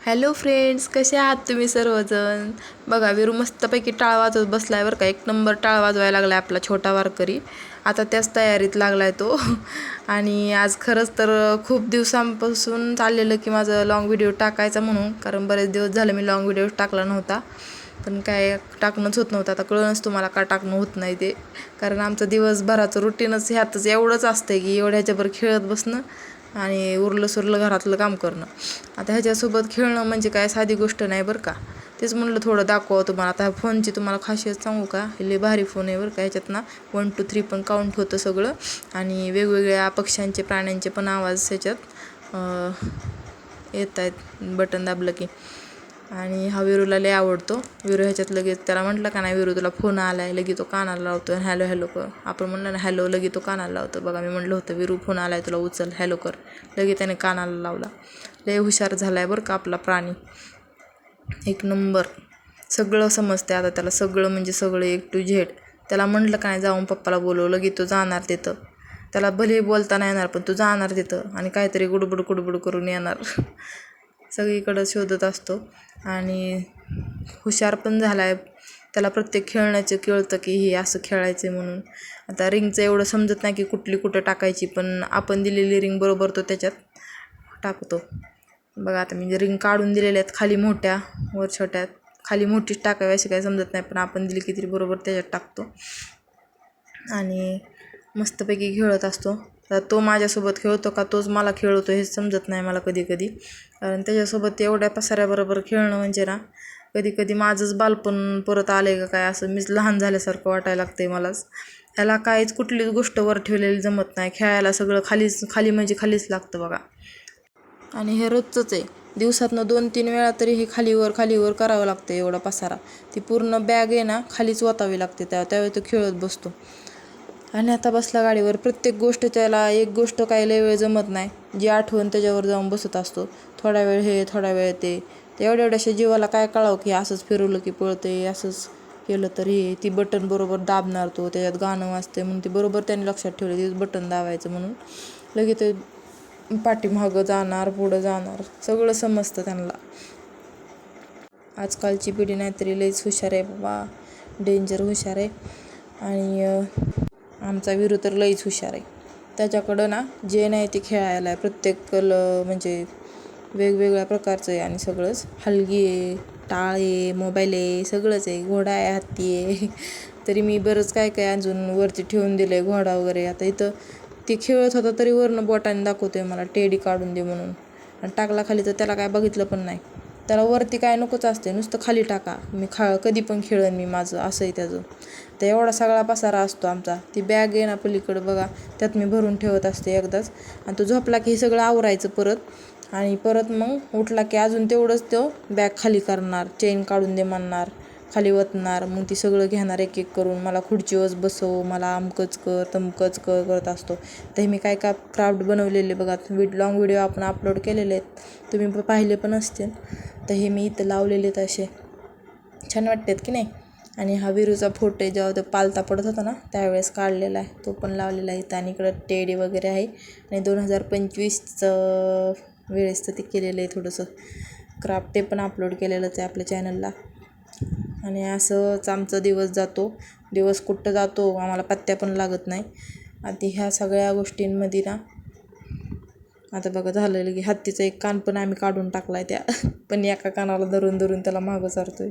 Hello friends, कसे आहात तुम्ही सर्वजण? बघा, विरू मस्तपैकी टाळ वाजवत बसलाय बरं का. एक नंबर टाळ वाजवायला लागलाय आपला छोटा वारकरी. आता त्याच तयारीत लागलाय तो. आणि आज खरंच तर खूप दिवसांपासून चाललेलं की माझं लॉंग व्हिडिओ टाकायचा म्हणून, कारण बरेच दिवस झाले मी लॉंग व्हिडिओ टाकला नव्हता. पण काय टाकणंच होत नव्हतं. आता कळणच तुम्हाला का टाकणं होत नाही ते, कारण आमचं दिवसभराचं रुटीनच ह्यातच एवढंच असतं की एवढ्याच्यावर खेळत बसणं आणि उरलं सुरलं घरातलं काम करणं. आता ह्याच्यासोबत खेळणं म्हणजे काय साधी गोष्ट नाही बरं का. तेच म्हणलं थोडं दाखवा तुम्हाला. आता फोनची तुम्हाला खासियत सांगू का, हे लय भारी फोन आहे बरं का. ह्याच्यात ना 1 to 3 पण काउंट होतं सगळं, आणि वेगवेगळ्या पक्ष्यांचे प्राण्यांचे पण आवाज ह्याच्यात येत आहेत बटन दाबलं की. आणि हा विरूला लय आवडतो. विरू ह्याच्यात लगेच त्याला म्हटलं का नाही, विरू तुला फोन आला आहे, लगेच तो कानाला लावतो. हॅलो हॅलो कर, आपण म्हणलं ना हॅलो, लगेच तो कानाला लावतो. बघा, मी म्हणलं होतं विरू फोन आला आहे तुला, उचल, हॅलो कर, लगेच त्याने कानाला लावला. लय हुशार झाला आहे बरं का आपला प्राणी. एक नंबर, सगळं समजते आता त्याला, सगळं म्हणजे सगळं A to Z. त्याला म्हटलं का नाही जाऊन पप्पाला बोलवलं, लगेच तो जाणार तिथं. त्याला भले बोलता नाही येणार, पण तो जाणार तिथं आणि काहीतरी गुडबुड कुडबुड करून येणार. सगळीकडं शोधत असतो आणि हुशार पण झाला आहे. त्याला प्रत्येक खेळण्याचं कळतं की हे असं खेळायचं म्हणून. आता रिंगचं एवढं समजत नाही की कुठली कुठं टाकायची, पण आपण दिलेली रिंग बरोबर तो त्याच्यात टाकतो. बघा, आता मी रिंग काढून दिलेल्या आहेत, खाली मोठ्या वर छोट्यात. खाली मोठीच टाकावी अशी काही समजत नाही, पण आपण दिली की तरी बरोबर त्याच्यात टाकतो आणि मस्तपैकी खेळत असतो. तर तो माझ्यासोबत खेळतो का तोच मला खेळवतो हे समजत नाही मला कधी कधी. कारण त्याच्यासोबत एवढ्या पसाऱ्याबरोबर खेळणं म्हणजे ना, कधी कधी माझंच बालपण परत आलं आहे का काय, असं मीच लहान झाल्यासारखं वाटायला लागतं आहे मलाच. ह्याला काहीच कुठलीच गोष्ट वर ठेवलेली जमत नाही. खेळायला सगळं खाली म्हणजे खालीच लागतं बघा. आणि हे रोजचंच आहे. दिवसातनं 2-3 वेळा तरी हे खालीवर करावं लागतं एवढा पसारा. ती पूर्ण बॅग आहे ना खालीच ओतावी लागते, त्यावेळी तो खेळत बसतो. आणि आता बसला गाडीवर, प्रत्येक गोष्ट त्याला एक गोष्ट काही लय वेळ जमत नाही. जी आठवण त्याच्यावर जाऊन बसत असतो. थोडा वेळ हे, थोडा वेळ ते. एवढ्याशा जीवाला काय कळावं की असंच फिरवलं की पळते, असंच केलं तर हे. ती बटन बरोबर दाबणार तो, त्याच्यात गाणं वाजते म्हणून ती बरोबर त्याने लक्षात ठेवलं की बटन दाबायचं म्हणून. लगेच ते पाठीमागं जाणार, पुढं जाणार, सगळं समजतं त्यांना. आजकालची पिढी नाहीतरी लईच हुशार आहे बाबा, डेंजर हुशार आहे. आणि आमचा विरू तर लईच हुशार आहे. त्याच्याकडं ना जे नाही ते खेळायला आहे, प्रत्येक म्हणजे वेगवेगळ्या प्रकारचं आहे. आणि सगळंच हलगी आहे, टाळ आहे, मोबाईल आहे, सगळंच आहे. घोडा आहे, हत्ती आहे. तरी मी बरंच काय काय अजून वरती ठेवून दिलं आहे, घोडा वगैरे. आता इथं ते खेळत होता तरी वरनं बोटाने दाखवतोय मला टेडी काढून दे म्हणून. आणि टाकला खाली तर त्याला काय बघितलं पण नाही. त्याला वरती काय नकोच असते, नुसतं खाली टाका, मी कधी पण खेळन मी माझं, असं आहे त्याचं. तर एवढा सगळा पसारा असतो आमचा. ती बॅग आहे ना पलीकडं बघा, त्यात मी भरून ठेवत असते एकदाच. आणि तो झोपला की हे सगळं आवरायचं परत. आणि परत मग उठला की अजून तेवढंच तो बॅग खाली करणार, चेन काढून दे म्हणणार, खाली ओतणार. मग ती सगळं घेणार एक एक करून, मला खुर्चीवर बसव, मला अमकंच कर तमकंच कर करत असतो. तर मी काय काय क्राफ्ट बनवलेले बघा, लॉंग व्हिडिओ आपण अपलोड केलेले आहेत, तुम्ही पाहिले पण असतील. तर हे मी इथं लावलेले असे छान वाटतात की नाही. आणि हा विरूचा फोटो आहे, जेव्हा तो पालता पडत होता ना त्यावेळेस काढलेला आहे, तो पण लावलेला आहे इथं. आणि इकडं टेडी वगैरे आहे. आणि 2025चं वेळेस ते केलेलं आहे थोडंसं क्राफ्ट, ते पण अपलोड केलेलंच आहे आपल्या चॅनलला. आणि असंच आमचा दिवस जातो. दिवस कुठं जातो आम्हाला पत्त्या पण लागत नाही. आधी ह्या सगळ्या गोष्टींमध्ये ना, आता बघा झालेलं की हत्तीचा एक कान पण आम्ही काढून टाकला आहे त्या. पण एका कानाला धरून त्याला मागं सारतोय.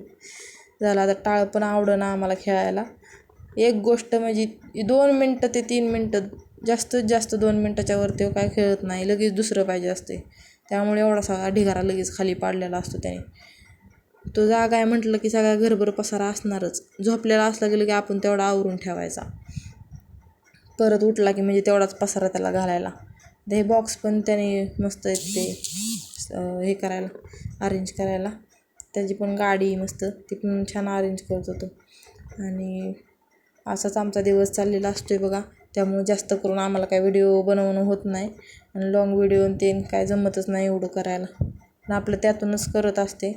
झालं आता टाळ पण आवडणं आम्हाला खेळायला. एक गोष्ट म्हणजे 2 मिनटं ते 3 मिनटं, जास्तीत जास्त 2 मिनटाच्या वरती काय खेळत नाही, लगेच दुसरं पाहिजे असते. त्यामुळे एवढा सगळा ढिगारा लगेच खाली पाडलेला असतो त्याने. तो जागा आहे म्हटलं की सगळा घरभर पसारा असणारच. झोपलेला असला गेलं की आपण तेवढा आवरून ठेवायचा, परत उठला की म्हणजे तेवढाच पसारा त्याला घालायला. हे बॉक्स पण त्याने मस्त आहेत ते हे करायला, अरेंज करायला. त्याची पण गाडी मस्त, ती पण छान अरेंज करत होतो. आणि असाच आमचा दिवस चाललेला असतो आहे बघा. त्यामुळे जास्त करून आम्हाला काय व्हिडिओ बनवणं होत नाही. आणि लॉंग व्हिडिओ ते काय जमतच नाही एवढं करायला. पण आपलं त्यातूनच करत असते.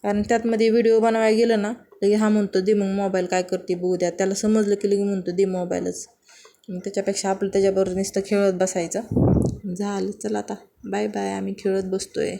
कारण त्यातमध्ये व्हिडिओ बनवायला गेलं ना लगे हा म्हणतो दे मग मोबाईल, काय करते बघू द्या. त्याला समजलं की लगे म्हणतो दे मोबाईलच. मग त्याच्यापेक्षा आपलं त्याच्याबरोबर नुसतं खेळत बसायचं. झालं, चला आता बाय बाय, आम्ही खेळत बसतो आहे.